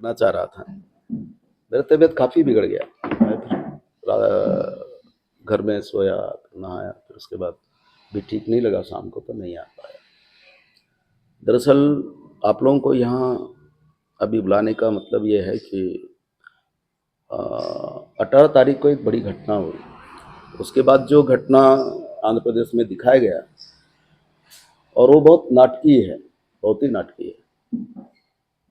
करना चाह रहा था। मेरा तबीयत काफ़ी बिगड़ गया। मैं फिर घर में सोया, नहाया, फिर उसके बाद भी ठीक नहीं लगा, शाम को तो नहीं आ पाया। दरअसल आप लोगों को यहाँ अभी बुलाने का मतलब ये है कि 18 तारीख को एक बड़ी घटना हुई। उसके बाद जो घटना आंध्र प्रदेश में दिखाया गया और वो बहुत नाटकीय है, बहुत ही नाटकीय है,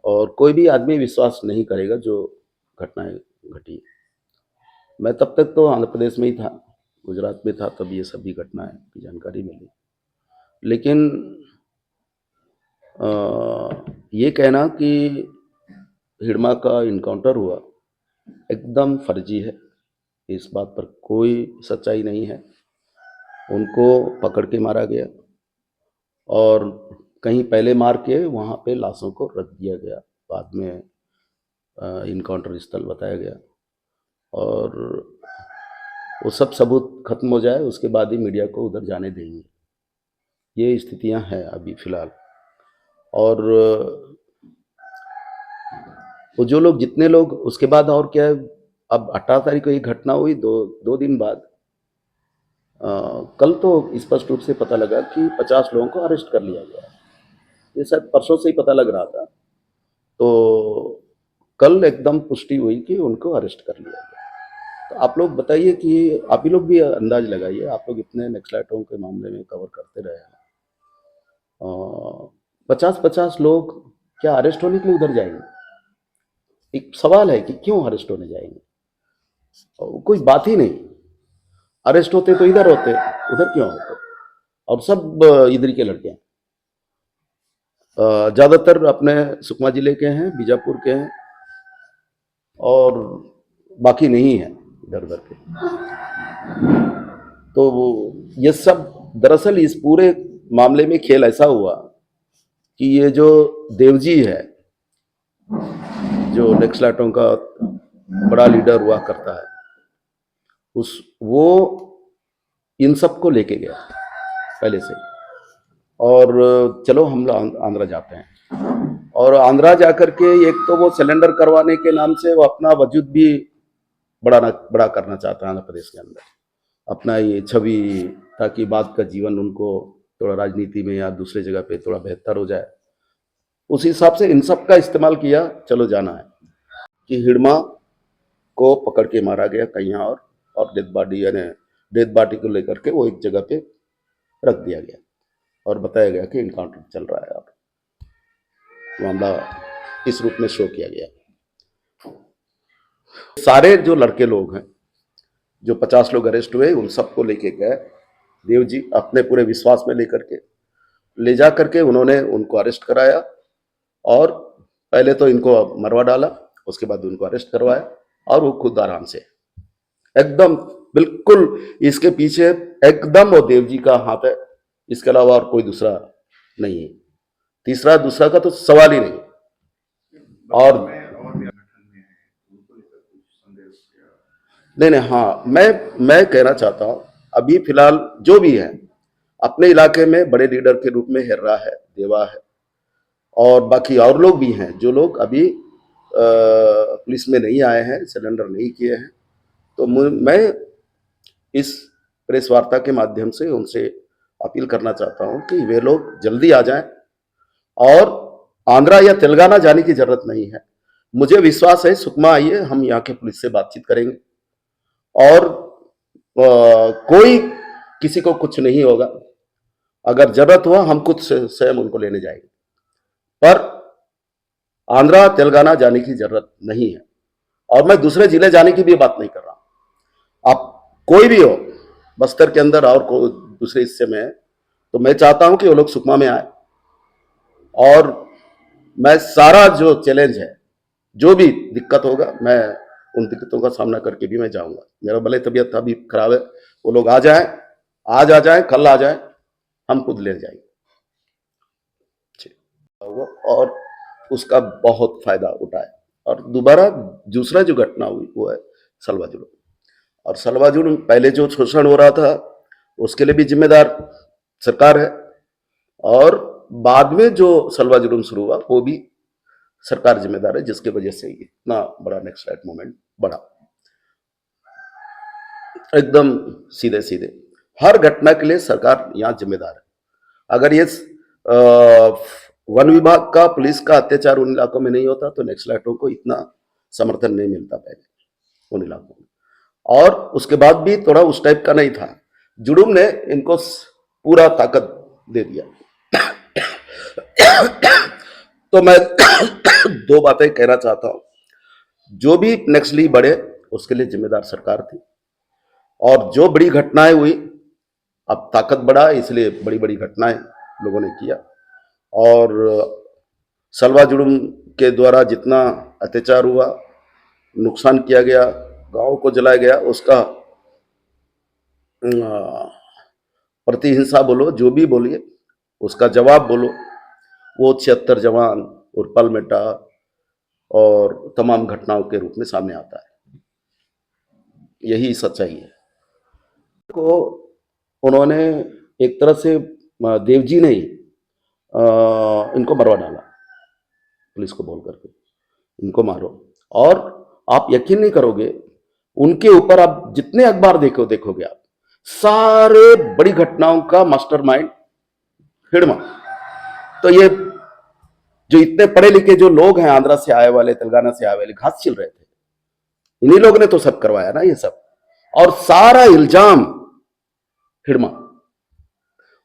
और कोई भी आदमी विश्वास नहीं करेगा जो घटनाएं घटी। मैं तब तक तो आंध्र प्रदेश में ही था, गुजरात में था, तब ये सभी घटनाएं की जानकारी मिली। लेकिन ये कहना कि हिडमा का इनकाउंटर हुआ एकदम फर्जी है, इस बात पर कोई सच्चाई नहीं है। उनको पकड़ के मारा गया और कहीं पहले मार के वहाँ पे लाशों को रख दिया गया, बाद में इनकाउंटर स्थल बताया गया, और वो सब सबूत खत्म हो जाए उसके बाद ही मीडिया को उधर जाने देंगे। ये स्थितियां हैं अभी फिलहाल। और वो जो लोग, जितने लोग, उसके बाद और क्या है, अब 18 तारीख को ये घटना हुई, दो दिन बाद कल तो स्पष्ट रूप से पता लगा कि 50 लोगों को अरेस्ट कर लिया गया। ये शायद परसों से ही पता लग रहा था, तो कल एकदम पुष्टि हुई कि उनको अरेस्ट कर लिया गया। तो आप लोग बताइए कि आप ही लोग भी अंदाज लगाइए, आप लोग इतने नक्सलाइटों के मामले में कवर करते रहे हैं, 50-50 लोग क्या अरेस्ट होने के लिए उधर जाएंगे? एक सवाल है कि क्यों अरेस्ट होने जाएंगे? कोई बात ही नहीं। अरेस्ट होते तो इधर होते, उधर क्यों होते? और सब इधर के लड़के हैं, ज़्यादातर अपने सुकमा जिले के हैं, बीजापुर के हैं, और बाकी नहीं है इधर उधर के। तो वो ये सब दरअसल इस पूरे मामले में खेल ऐसा हुआ कि ये जो देवजी है, जो नक्सलाइटों का बड़ा लीडर हुआ करता है, वो इन सबको लेके गया पहले से। और चलो हम आंध्रा जाते हैं, और आंध्रा जाकर के एक तो वो सिलेंडर करवाने के नाम से वो अपना वजूद भी बड़ा करना चाहता है आंध्र प्रदेश के अंदर, अपना ये छवि, ताकि बाद का जीवन उनको थोड़ा राजनीति में या दूसरे जगह पे थोड़ा बेहतर हो जाए। उस हिसाब से इन सब का इस्तेमाल किया, चलो जाना है कि हिडमा को पकड़ के मारा गया कहीं और डेथ बॉडी, यानी डेथ बॉडी को लेकर के वो एक जगह पे रख दिया गया और बताया गया कि इनकाउंटर चल रहा है, और मामला इस रूप में शो किया गया। सारे जो लड़के लोग हैं, जो 50 लोग अरेस्ट हुए, उन सबको लेके गए देव जी अपने पूरे विश्वास में लेकर के ले जा करके उन्होंने उनको अरेस्ट कराया, और पहले तो इनको मरवा डाला, उसके बाद उनको अरेस्ट करवाया, और वो खुद आराम से एकदम बिल्कुल इसके पीछे एकदम वो देव जी का हाथ है, इसके अलावा और कोई दूसरा नहीं है, तीसरा दूसरा का तो सवाल ही नहीं। और नहीं, हाँ, मैं कहना चाहता हूँ अभी फिलहाल जो भी है अपने इलाके में बड़े लीडर के रूप में हिर्रा है, देवा है, और बाकी और लोग भी हैं जो लोग अभी पुलिस में नहीं आए हैं, सिलेंडर नहीं किए हैं। तो मैं इस प्रेस वार्ता के माध्यम से उनसे अपील करना चाहता हूं कि वे लोग जल्दी आ जाएं, और आंध्रा या तेलंगाना जाने की जरूरत नहीं है। मुझे विश्वास है सुकमा आइए, हम यहाँ के पुलिस से बातचीत करेंगे, और कोई किसी को कुछ नहीं होगा। अगर जरूरत हुआ हम खुद स्वयं उनको लेने जाएंगे, पर आंध्रा तेलंगाना जाने की जरूरत नहीं है। और मैं दूसरे जिले जाने की भी बात नहीं कर रहा। आप कोई भी हो बस्तर के अंदर और दूसरे हिस्से में, तो मैं चाहता हूं कि वो लोग सुकमा में आए, और मैं सारा जो चैलेंज है, जो भी दिक्कत होगा, मैं उन दिक्कतों का सामना करके भी मैं जाऊंगा। मेरा भले तबीयत अभी खराब है, वो लोग आ जाएं, आज आ जाएं, कल आ जाएं, हम खुद ले जाएंगे, और उसका बहुत फायदा उठाए। और दोबारा दूसरा जो घटना हुई वो है सलवा जुलूम, और सलवा जुलूम पहले जो शोषण हो रहा था उसके लिए भी जिम्मेदार सरकार है, और बाद में जो सलवा जुलूम शुरू हुआ वो भी सरकार जिम्मेदार है, जिसकी वजह से इतना बड़ा नक्सलाइट मूवमेंट बढ़ा। एकदम सीधे सीधे हर घटना के लिए सरकार यहाँ जिम्मेदार है। अगर ये वन विभाग का, पुलिस का अत्याचार उन इलाकों में नहीं होता तो नक्सलाइटों को इतना समर्थन नहीं मिलता पहले उन इलाकों में। और उसके बाद भी थोड़ा उस टाइप का नहीं था। जुडुम ने इनको पूरा ताकत दे दिया। तो मैं दो बातें कहना चाहता हूं। जो भी नक्सली बढ़े उसके लिए जिम्मेदार सरकार थी, और जो बड़ी घटनाएं हुई, अब ताकत बढ़ा इसलिए बड़ी बड़ी घटनाएं लोगों ने किया। और सलवा जुडुम के द्वारा जितना अत्याचार हुआ, नुकसान किया गया, गांव को जलाया गया, उसका प्रतिहिंसा बोलो, जो भी बोलिए, उसका जवाब बोलो, वो 76 जवान और पलमेटा और तमाम घटनाओं के रूप में सामने आता है। यही सच्चाई है। को उन्होंने एक तरह से देवजी ने इनको मरवा डाला, पुलिस को बोल करके इनको मारो। और आप यकीन नहीं करोगे, उनके ऊपर आप जितने अखबार देखोगे आप, सारे बड़ी घटनाओं का मास्टरमाइंड हिडमा। तो ये जो इतने पढ़े लिखे जो लोग हैं, आंध्रा से आए वाले, तेलंगाना से आए वाले, घास छिल रहे थे, इन्हीं लोगों ने तो सब करवाया ना ये सब। और सारा इल्जाम हिडमा,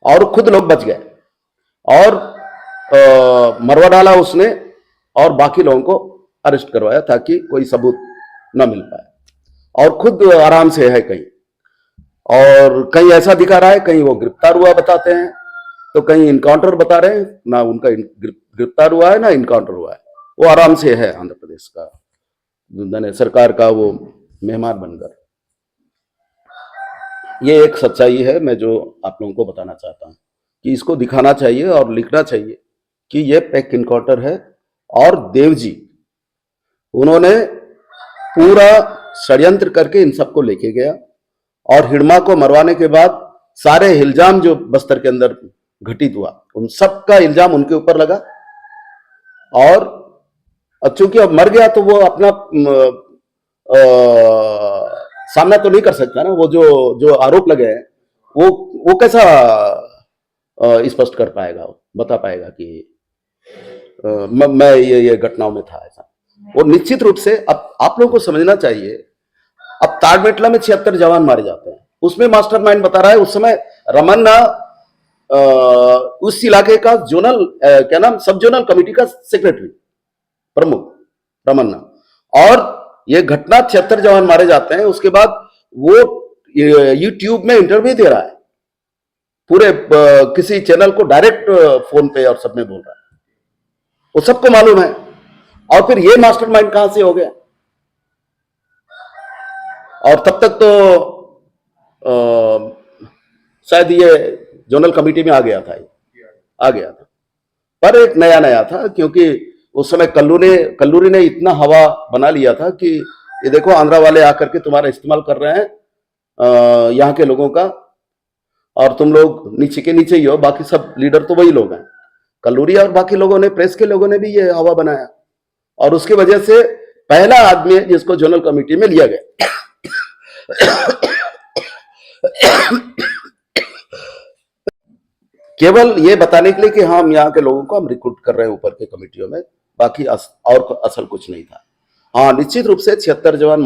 और खुद लोग बच गए और मरवा डाला उसने, और बाकी लोगों को अरेस्ट करवाया ताकि कोई सबूत ना मिल पाए। और खुद आराम से है कहीं, और कहीं ऐसा दिखा रहा है, कहीं वो गिरफ्तार हुआ बताते हैं, तो कहीं इनकाउंटर बता रहे हैं, ना उनका गिरफ्तार हुआ है ना इनकाउंटर हुआ है। वो आराम से है आंध्र प्रदेश का, सरकार का वो मेहमान बनकर। ये एक सच्चाई है, मैं जो आप लोगों को बताना चाहता हूं कि इसको दिखाना चाहिए और लिखना चाहिए कि ये पैक इनकाउंटर है। और देवजी उन्होंने पूरा षड्यंत्र करके इन सबको लेके गया, और हिडमा को मरवाने के बाद सारे इल्जाम जो बस्तर के अंदर घटित हुआ, उन सब का इल्जाम उनके ऊपर लगा। और चूंकि अब मर गया तो वो अपना सामना तो नहीं कर सकता ना, वो जो आरोप लगे हैं वो कैसा स्पष्ट कर पाएगा, बता पाएगा कि मैं ये घटनाओं में था ऐसा। वो निश्चित रूप से अब आप लोगों को समझना चाहिए। अब ताड़मेटला में 76 जवान मारे जाते हैं, उसमें मास्टरमाइंड बता रहा है उस समय रमन्ना, उस इलाके का जोनल क्या नाम, सब जोनल कमेटी का सेक्रेटरी प्रमुख रमन्ना। और ये घटना 76 जवान मारे जाते हैं, उसके बाद वो यूट्यूब में इंटरव्यू दे रहा है, पूरे किसी चैनल को डायरेक्ट फोन पे और सब में बोल रहा है, वो सबको मालूम है। और फिर ये मास्टरमाइंड कहां से हो गया? और तब तक तो शायद ये जोनल कमेटी में आ गया था, पर एक नया नया था, क्योंकि उस समय कल्लूरी ने इतना हवा बना लिया था कि ये देखो आंध्रा वाले आकर के तुम्हारा इस्तेमाल कर रहे हैं यहाँ के लोगों का, और तुम लोग नीचे के नीचे ही हो, बाकी सब लीडर तो वही लोग हैं। कल्लूरी और बाकी लोगों ने, प्रेस के लोगों ने भी ये हवा बनाया, और उसकी वजह से पहला आदमी है जिसको जोनल कमेटी में लिया गया। केवल ये बताने के लिए कि हम यहाँ के लोगों को हम रिक्रूट कर रहे हैं ऊपर के कमेटियों में, बाकी और असल कुछ नहीं था। हाँ, निश्चित रूप से 76 जवान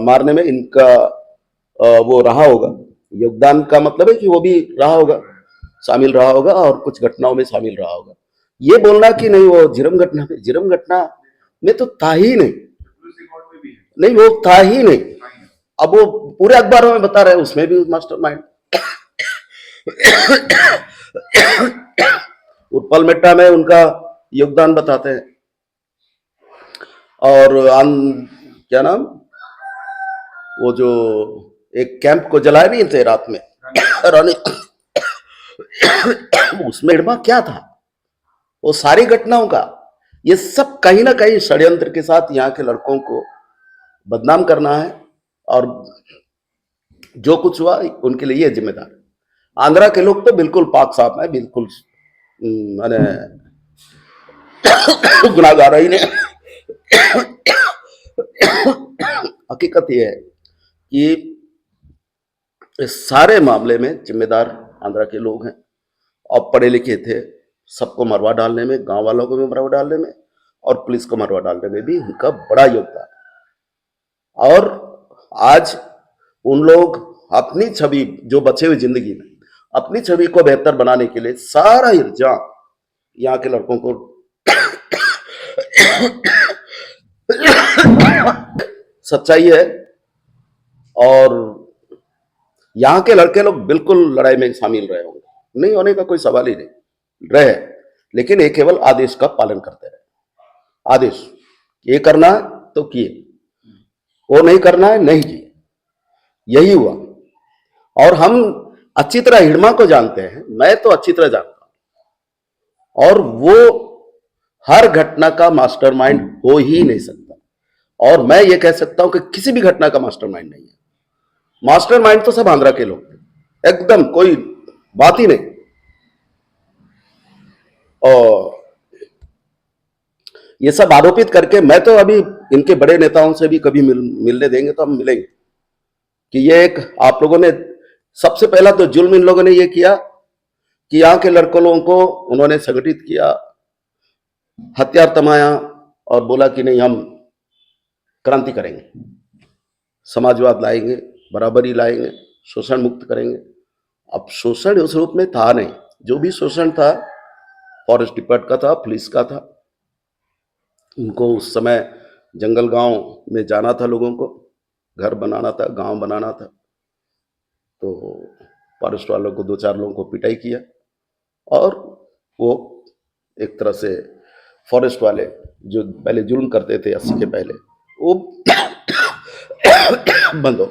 मारने में इनका वो रहा होगा योगदान, का मतलब है कि वो भी रहा होगा, शामिल रहा होगा, और कुछ घटनाओं में शामिल रहा होगा। ये बोलना कि नहीं वो झिरम घटना में तो था ही नहीं, वो था ही नहीं। अब वो पूरे अखबारों में बता रहे हैं, उसमें भी मास्टरमाइंड। उत्पल मेट्टा में उनका योगदान बताते हैं। और क्या नाम, वो जो एक कैंप को जलाए नहीं थे रात में रानी, उसमें हिडमा क्या था? वो सारी घटनाओं का ये सब कहीं ना कहीं षड्यंत्र के साथ यहाँ के लड़कों को बदनाम करना है, और जो कुछ हुआ उनके लिए ये जिम्मेदार है। आंध्रा के लोग तो बिल्कुल पाक साफ है, बिल्कुल माने गुनाहगार ही ने। हकीकत यह है कि इस सारे मामले में जिम्मेदार आंध्रा के लोग हैं और पढ़े लिखे थे, सबको मरवा डालने में, गांव वालों को भी मरवा डालने में और पुलिस को मरवा डालने में भी उनका बड़ा योगदान। और आज उन लोग अपनी छवि, जो बचे हुए जिंदगी में अपनी छवि को बेहतर बनाने के लिए सारा इल्जाम यहाँ के लड़कों को सच्चाई है। और यहाँ के लड़के लोग बिल्कुल लड़ाई में शामिल रहे होंगे, नहीं होने का कोई सवाल ही नहीं रहे, लेकिन ये केवल आदेश का पालन करते रहे। आदेश ये करना है तो किए, वो नहीं करना है नहीं किए, यही हुआ। और हम अच्छी तरह हिड़मा को जानते हैं, मैं तो अच्छी तरह जानता हूं, और वो हर घटना का मास्टरमाइंड हो ही नहीं सकता। और मैं ये कह सकता हूं कि किसी भी घटना का मास्टरमाइंड नहीं है। मास्टरमाइंड तो सब आंध्रा के लोग थे, एकदम कोई बात ही नहीं। और ये सब आरोपित करके, मैं तो अभी इनके बड़े नेताओं से भी कभी मिलने देंगे तो हम मिलेंगे कि ये एक, आप लोगों ने सबसे पहला तो जुल्म इन लोगों ने ये किया कि यहाँ के लड़कों को उन्होंने संगठित किया, हथियार थमाया और बोला कि नहीं हम क्रांति करेंगे, समाजवाद लाएंगे, बराबरी लाएंगे, शोषण मुक्त करेंगे। अब शोषण उस रूप में था नहीं, जो भी शोषण था फॉरेस्ट डिपार्टमेंट का था, पुलिस का था। उनको उस समय जंगल गांव में जाना था, लोगों को घर बनाना था, गांव बनाना था, तो फॉरेस्ट वालों को, 2-4 लोगों को पिटाई किया। और वो एक तरह से फॉरेस्ट वाले जो पहले जुल्म करते थे 80 के पहले, वो बंद हो